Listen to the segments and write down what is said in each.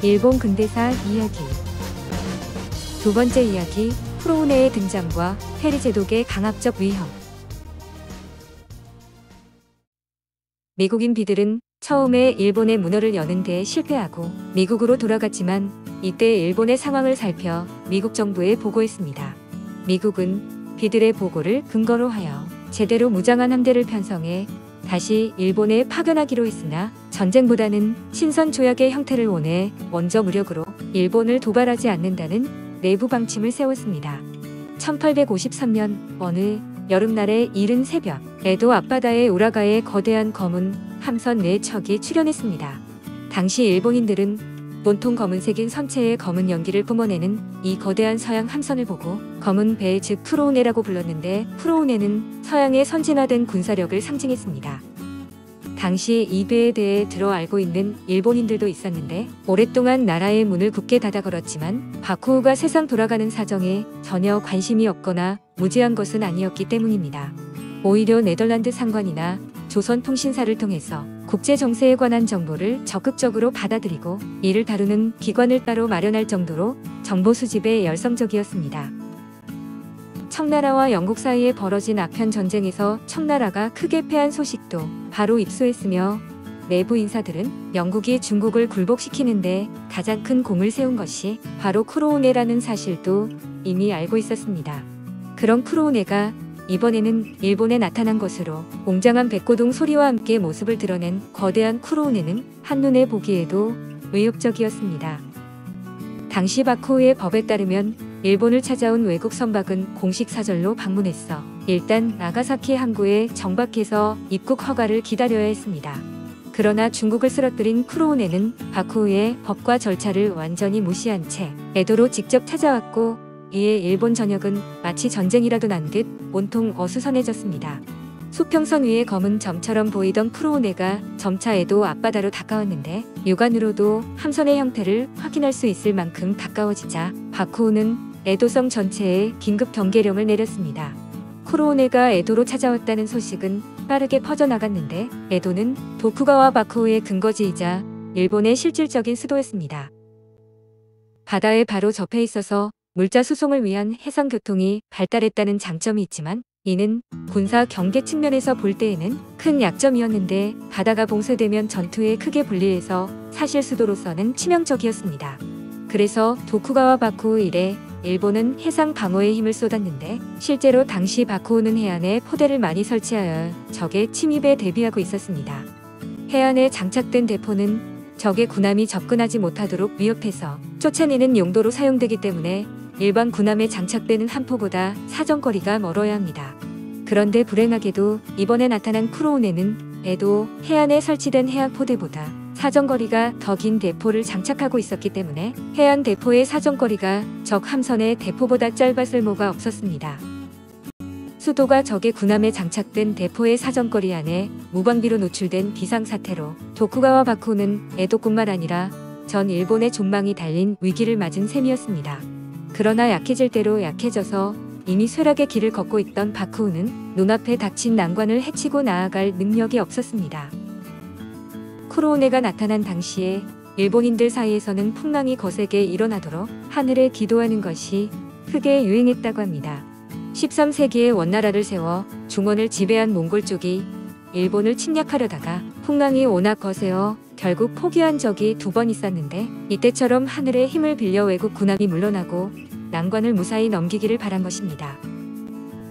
일본 근대사 이야기. 두 번째 이야기, 쿠로우네의 등장과 페리 제독의 강압적 위협. 미국인 비들은 처음에 일본의 문호를 여는 데 실패하고 미국으로 돌아갔지만 이때 일본의 상황을 살펴 미국 정부에 보고했습니다. 미국은 비들의 보고를 근거로 하여 제대로 무장한 함대를 편성해 다시 일본에 파견하기로 했으나 전쟁보다는 신선 조약의 형태를 원해 먼저 무력으로 일본을 도발하지 않는다는 내부 방침을 세웠습니다. 1853년 어느 여름날의 이른 새벽, 에도 앞바다의 우라가에 거대한 검은 함선 4척이 출현했습니다. 당시 일본인들은 온통 검은색인 선체에 검은 연기를 뿜어내는 이 거대한 서양 함선을 보고 검은 배, 즉 쿠로우네라고 불렀는데, 쿠로우네는 서양의 선진화된 군사력을 상징했습니다. 당시 이 배에 대해 들어 알고 있는 일본인들도 있었는데 오랫동안 나라의 문을 굳게 닫아 걸었지만 바쿠우가 세상 돌아가는 사정에 전혀 관심이 없거나 무지한 것은 아니었기 때문입니다. 오히려 네덜란드 상관이나 조선통신사를 통해서 국제 정세에 관한 정보를 적극적으로 받아들이고 이를 다루는 기관을 따로 마련할 정도로 정보 수집에 열성적이었습니다. 청나라와 영국 사이에 벌어진 아편 전쟁에서 청나라가 크게 패한 소식도 바로 입수했으며 내부 인사들은 영국이 중국을 굴복시키는데 가장 큰 공을 세운 것이 바로 쿠로우네라는 사실도 이미 알고 있었습니다. 그런 쿠로우네가 이번에는 일본에 나타난 것으로 웅장한 백고동 소리와 함께 모습을 드러낸 거대한 쿠로우네는 한눈에 보기에도 의욕적이었습니다. 당시 바쿠우의 법에 따르면 일본을 찾아온 외국 선박은 공식 사절로 방문했어 일단 나가사키 항구에 정박해서 입국 허가를 기다려야 했습니다. 그러나 중국을 쓰러뜨린 쿠로우네는 바쿠우의 법과 절차를 완전히 무시한 채 에도로 직접 찾아왔고 이에 일본 전역은 마치 전쟁이라도 난 듯 온통 어수선해졌습니다. 수평선 위에 검은 점처럼 보이던 쿠로우네가 점차 에도 앞바다로 가까웠는데 육안으로도 함선의 형태를 확인할 수 있을 만큼 가까워지자 바쿠우는 에도성 전체에 긴급 경계령을 내렸습니다. 쿠로우네가 에도로 찾아왔다는 소식은 빠르게 퍼져나갔는데 에도는 도쿠가와 바쿠우의 근거지이자 일본의 실질적인 수도였습니다. 바다에 바로 접해 있어서 물자 수송을 위한 해상교통이 발달했다는 장점이 있지만 이는 군사 경계 측면에서 볼 때에는 큰 약점이었는데 바다가 봉쇄되면 전투에 크게 불리해서 사실 수도로서는 치명적이었습니다. 그래서 도쿠가와 바쿠우 일에 일본은 해상 방어에 힘을 쏟았는데 실제로 당시 바쿠우는 해안에 포대를 많이 설치하여 적의 침입에 대비하고 있었습니다. 해안에 장착된 대포는 적의 군함이 접근하지 못하도록 위협해서 쫓아내는 용도로 사용되기 때문에 일반 군함에 장착되는 함포보다 사정거리가 멀어야 합니다. 그런데 불행하게도 이번에 나타난 쿠로우네는 에도 해안에 설치된 해안 포대보다 사정거리가 더 긴 대포를 장착하고 있었기 때문에 해안 대포의 사정거리가 적 함선의 대포보다 짧아 쓸모가 없었습니다. 수도가 적의 군함에 장착된 대포의 사정거리 안에 무방비로 노출된 비상사태로 도쿠가와 바쿠우는 에도뿐만 아니라 전 일본의 존망이 달린 위기를 맞은 셈이었습니다. 그러나 약해질 대로 약해져서 이미 쇠락의 길을 걷고 있던 바쿠우는 눈앞에 닥친 난관을 헤치고 나아갈 능력이 없었습니다. 쿠로우네가 나타난 당시에 일본인들 사이에서는 풍랑이 거세게 일어나도록 하늘에 기도하는 것이 크게 유행했다고 합니다. 13세기에 원나라를 세워 중원을 지배한 몽골 쪽이 일본을 침략하려다가 풍랑이 워낙 거세어 결국 포기한 적이 2번 있었는데 이때처럼 하늘의 힘을 빌려 외국 군함이 물러나고 난관을 무사히 넘기기를 바란 것입니다.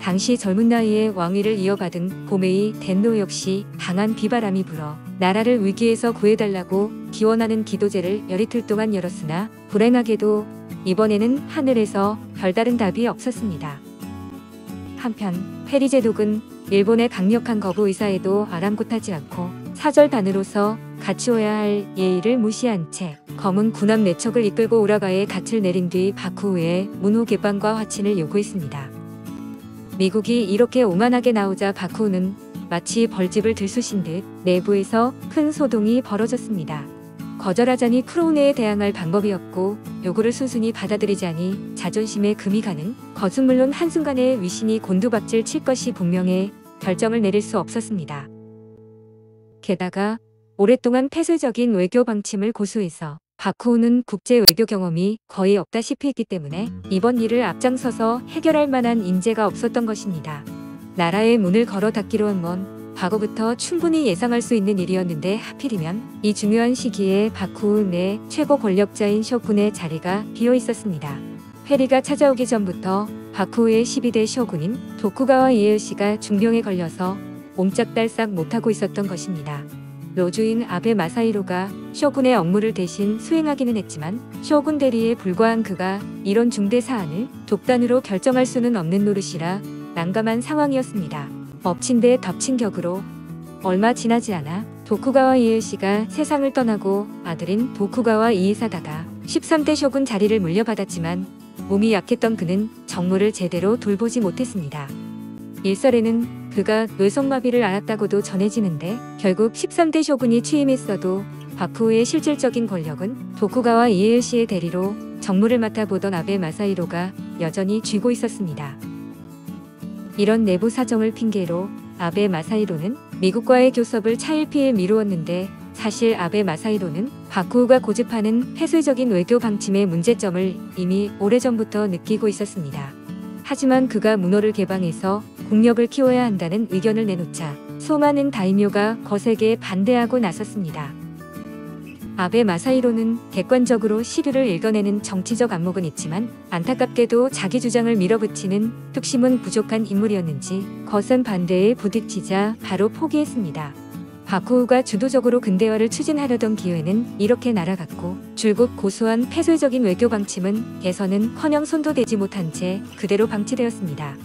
당시 젊은 나이에 왕위를 이어받은 고메이 덴노 역시 강한 비바람이 불어 나라를 위기에서 구해달라고 기원하는 기도제를 열이틀 동안 열었으나 불행하게도 이번에는 하늘에서 별다른 답이 없었습니다. 한편 페리 제독은 일본의 강력한 거부 의사에도 아랑곳하지 않고 사절단으로서 갖추어야 할 예의를 무시한 채 검은 군함 4척을 이끌고 우라가에 닻을 내린 뒤 바쿠우의 문호 개방과 화친을 요구했습니다. 미국이 이렇게 오만하게 나오자 바쿠우는 마치 벌집을 들쑤신 듯 내부에서 큰 소동이 벌어졌습니다. 거절하자니 쿠로우네에 대항할 방법이 없고 요구를 순순히 받아들이자니 자존심에 금이 가는 것은 물론 한순간에 위신이 곤두박질 칠 것이 분명해 결정을 내릴 수 없었습니다. 게다가 오랫동안 폐쇄적인 외교 방침을 고수해서 바쿠우는 국제 외교 경험이 거의 없다시피 했기 때문에 이번 일을 앞장서서 해결할 만한 인재가 없었던 것입니다. 나라의 문을 걸어 닫기로 한 건 과거부터 충분히 예상할 수 있는 일이었는데 하필이면 이 중요한 시기에 바쿠우 내 최고 권력자인 쇼군의 자리가 비어 있었습니다. 페리가 찾아오기 전부터 바쿠우의 12대 쇼군인 도쿠가와 이에요시가 중병에 걸려서 옴짝달싹 못하고 있었던 것입니다. 로주인 아베 마사히로가 쇼군의 업무를 대신 수행하기는 했지만 쇼군 대리에 불과한 그가 이런 중대 사안을 독단으로 결정할 수는 없는 노릇이라 난감한 상황이었습니다. 엎친 데 덮친 격으로 얼마 지나지 않아 도쿠가와 이에요시가 세상을 떠나고 아들인 도쿠가와 이에사다가 13대 쇼군 자리를 물려받았지만 몸이 약했던 그는 정무를 제대로 돌보지 못했습니다. 일설에는 그가 뇌성마비를 앓았다고도 전해지는데 결국 13대 쇼군이 취임했어도 바쿠우의 실질적인 권력은 도쿠가와 이에요시의 대리로 정무를 맡아보던 아베 마사히로가 여전히 쥐고 있었습니다. 이런 내부 사정을 핑계로 아베 마사히로는 미국과의 교섭을 차일피일 미루었는데 사실 아베 마사히로는 바쿠우가 고집하는 폐쇄적인 외교 방침의 문제점을 이미 오래전부터 느끼고 있었습니다. 하지만 그가 문호를 개방해서 국력을 키워야 한다는 의견을 내놓자 수많은 다이묘가 거세게 반대하고 나섰습니다. 아베 마사히로는 객관적으로 시류를 읽어내는 정치적 안목은 있지만 안타깝게도 자기 주장을 밀어붙이는 뚝심은 부족한 인물이었는지 거센 반대에 부딪히자 바로 포기했습니다. 바쿠우가 주도적으로 근대화를 추진하려던 기회는 이렇게 날아갔고 줄곧 고수한 폐쇄적인 외교 방침은 개선은커녕 손도 대지 못한 채 그대로 방치되었습니다.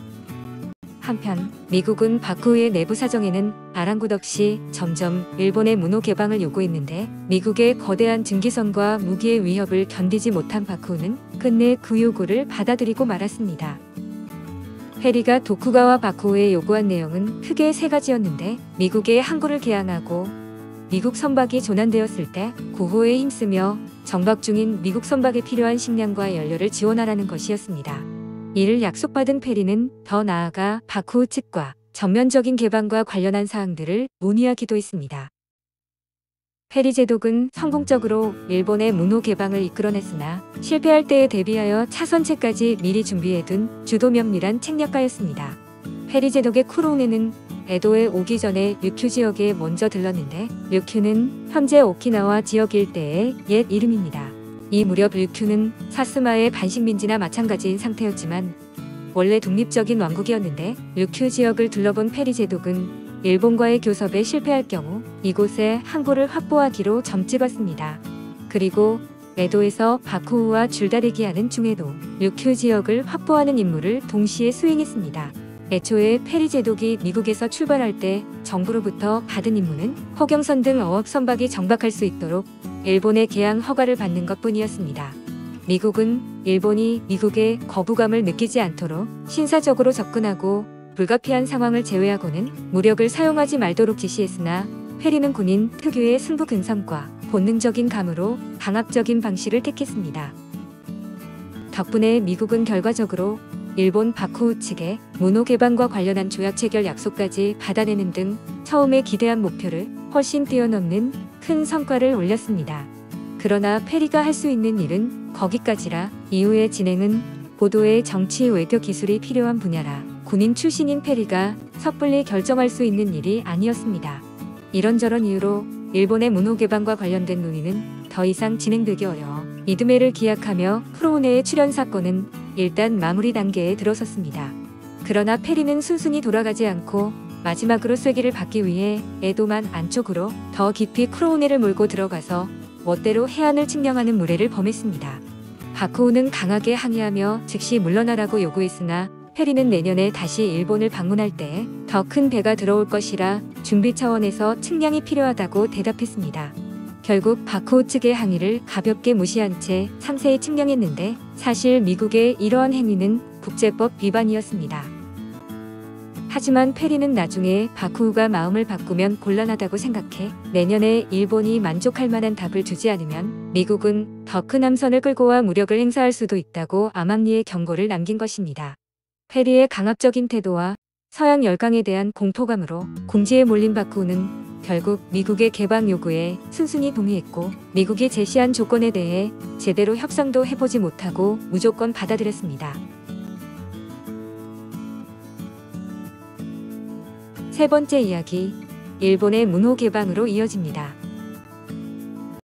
한편 미국은 바쿠우의 내부 사정에는 아랑곳 없이 점점 일본의 문호 개방을 요구했는데 미국의 거대한 증기선과 무기의 위협을 견디지 못한 바쿠우는 끝내 그 요구를 받아들이고 말았습니다. 페리가 도쿠가와 바쿠우에 요구한 내용은 크게 세 가지였는데 미국의 항구를 개항하고 미국 선박이 조난되었을 때 구호에 힘쓰며 정박 중인 미국 선박에 필요한 식량과 연료를 지원하라는 것이었습니다. 이를 약속받은 페리는 더 나아가 바쿠우 측과 전면적인 개방과 관련한 사항들을 논의하기도 했습니다. 페리 제독은 성공적으로 일본의 문호 개방을 이끌어냈으나 실패할 때에 대비하여 차선책까지 미리 준비해둔 주도 면밀한 책략가였습니다. 페리 제독의 쿠로네는 에도에 오기 전에 류큐 지역에 먼저 들렀는데 류큐는 현재 오키나와 지역 일대의 옛 이름입니다. 이 무렵 류큐는 사스마의 반식민지나 마찬가지인 상태였지만 원래 독립적인 왕국이었는데 류큐 지역을 둘러본 페리 제독은 일본과의 교섭에 실패할 경우 이곳에 항구를 확보하기로 점찍었습니다. 그리고 에도에서 바쿠우와 줄다리기하는 중에도 류큐 지역을 확보하는 임무를 동시에 수행했습니다. 애초에 페리 제독이 미국에서 출발할 때 정부로부터 받은 임무는 허경선 등 어업 선박이 정박할 수 있도록 일본의 개항 허가를 받는 것뿐이었습니다. 미국은 일본이 미국의 거부감을 느끼지 않도록 신사적으로 접근하고 불가피한 상황을 제외하고는 무력을 사용하지 말도록 지시했으나 페리는 군인 특유의 승부 근성과 본능적인 감으로 강압적인 방식을 택했습니다. 덕분에 미국은 결과적으로 일본 바쿠우 측의 문호 개방과 관련한 조약 체결 약속까지 받아내는 등 처음에 기대한 목표를 훨씬 뛰어넘는 큰 성과를 올렸습니다. 그러나 페리가 할 수 있는 일은 거기까지라 이후의 진행은 고도의 정치 외교 기술이 필요한 분야라 군인 출신인 페리가 섣불리 결정할 수 있는 일이 아니었습니다. 이런저런 이유로 일본의 문호 개방과 관련된 논의는 더 이상 진행되기 어려워 이드메를 기약하며 크로우네의 출연 사건은 일단 마무리 단계에 들어섰습니다. 그러나 페리는 순순히 돌아가지 않고 마지막으로 쐐기를 받기 위해 에도만 안쪽으로 더 깊이 크로우네를 몰고 들어가서 멋대로 해안을 측량하는 무례를 범했습니다. 바쿠우는 강하게 항의하며 즉시 물러나라고 요구했으나 페리는 내년에 다시 일본을 방문할 때 더 큰 배가 들어올 것이라 준비 차원에서 측량이 필요하다고 대답했습니다. 결국 바쿠우 측의 항의를 가볍게 무시한 채 3세히 측량했는데 사실 미국의 이러한 행위는 국제법 위반이었습니다. 하지만 페리는 나중에 바쿠우가 마음을 바꾸면 곤란하다고 생각해 내년에 일본이 만족할 만한 답을 주지 않으면 미국은 더 큰 함선을 끌고 와 무력을 행사할 수도 있다고 암암리의 경고를 남긴 것입니다. 페리의 강압적인 태도와 서양 열강에 대한 공포감으로 궁지에 몰린 바쿠우는 결국 미국의 개방 요구에 순순히 동의했고 미국이 제시한 조건에 대해 제대로 협상도 해보지 못하고 무조건 받아들였습니다. 세 번째 이야기, 일본의 문호 개방으로 이어집니다.